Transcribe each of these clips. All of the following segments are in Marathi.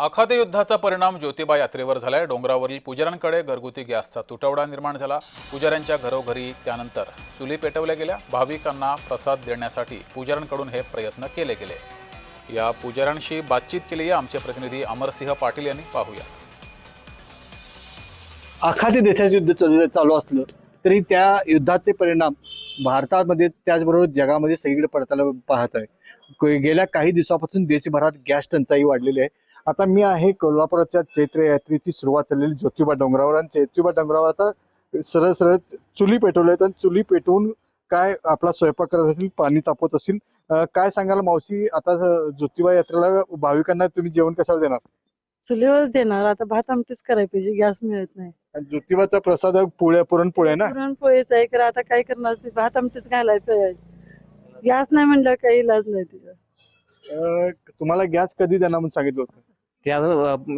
आखाती युद्धाचा परिणाम ज्योतिबा यात्रेवर झालाय। डोंगरावरील पुजाऱ्यांकडे घरगुती गॅसचा तुटवडा निर्माण झाला। पुजाऱ्यांच्या घरोघरी त्यानंतर चुली पेटवल्या गेल्या। भाविकांना प्रसाद देण्यासाठी पुजाऱ्यांकडून हे प्रयत्न केले गेले। या पुजाऱ्यांशी बातचीत केली आहे आमचे प्रतिनिधी अमरसिंह पाटील यांनी। पाहूया। आखाती देशाचे युद्ध चालू असलं तरी त्या युद्धाचे परिणाम भारतामध्ये त्याचबरोबर जगामध्ये सगळीकडे पडताना पाहत आहे। गेल्या काही दिवसापासून देशभरात गॅस टंचाई वाढलेली आहे। आता मी आहे कोल्हापुराच्या चैत्र यात्रेची सुरुवात झालेली ज्योतिबा डोंगरावर, आणि ज्योतिबा डोंगरावर आता सरळ सरळ चुली पेटवल्या आहेत, आणि चुली पेटवून काय आपला स्वयंपाक करत असतील, पाणी तापवत असतील। काय सांगाल मावशी, आता ज्योतिबा यात्रेला भाविकांना तुम्ही जेवण कशावर देणार? चुलीवर देणार। आता भात आमटीच करायला पाहिजे, गॅस मिळत नाही। आणि ज्योतिबाचा प्रसाद पुरणपोळ्या ना? पुरणपोळीच आहे, तर आता काय करणार, भात आमटीच घालायला पाहिजे। गॅस नाही म्हणलं काही इलाज नाही तिथं। तुम्हाला गॅस कधी देणार म्हणून सांगितलं होतं? त्या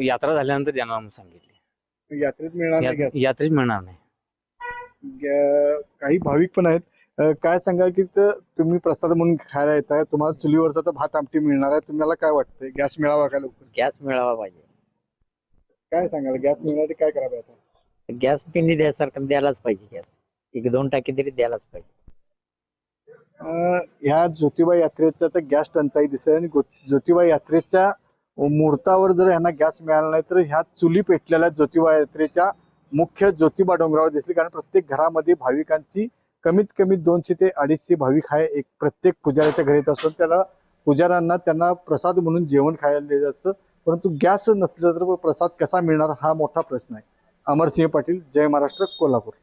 यात्रा झाल्यानंतर देणार म्हणून सांगितले। यात्रेत मिळणार नाही गॅस? यात्रेत मिळणार नाही। काही भाविक पण आहेत। काय सांगाल की तुम्ही प्रसाद म्हणून खायला येताय, तुम्हाला चुलीवरचा तर भात आमटी मिळणार आहे, तुम्हाला काय वाटतंय गॅस मिळावा का लवकर? गॅस मिळावा पाहिजे। काय सांगाल, गॅस मिळण्यासाठी काय करावं आता? गॅस पिंडी द्यायसारखं द्यायलाच पाहिजे। गॅस 1-2 टाकी तरी द्यायलाच पाहिजे। ह्या ज्योतिबा यात्रेचा तर गॅस टंचाई दिसेल, आणि ज्योतिबा यात्रेच्या मुहूर्तावर जर यांना गॅस मिळाला नाही तर ह्या चुली पेटलेल्या ज्योतिबा यात्रेच्या मुख्य ज्योतिबा डोंगरावर दिसतील। कारण प्रत्येक घरामध्ये भाविकांची कमीत कमी 200 ते 250 भाविक आहे। एक प्रत्येक पुजाऱ्याच्या घरी येत असून त्याला पुजाऱ्यांना त्यांना प्रसाद म्हणून जेवण खायला देत असतं, परंतु गॅस नसलं तर प्रसाद कसा मिळणार हा मोठा प्रश्न आहे। अमरसिंह पाटील, जय महाराष्ट्र, कोल्हापूर।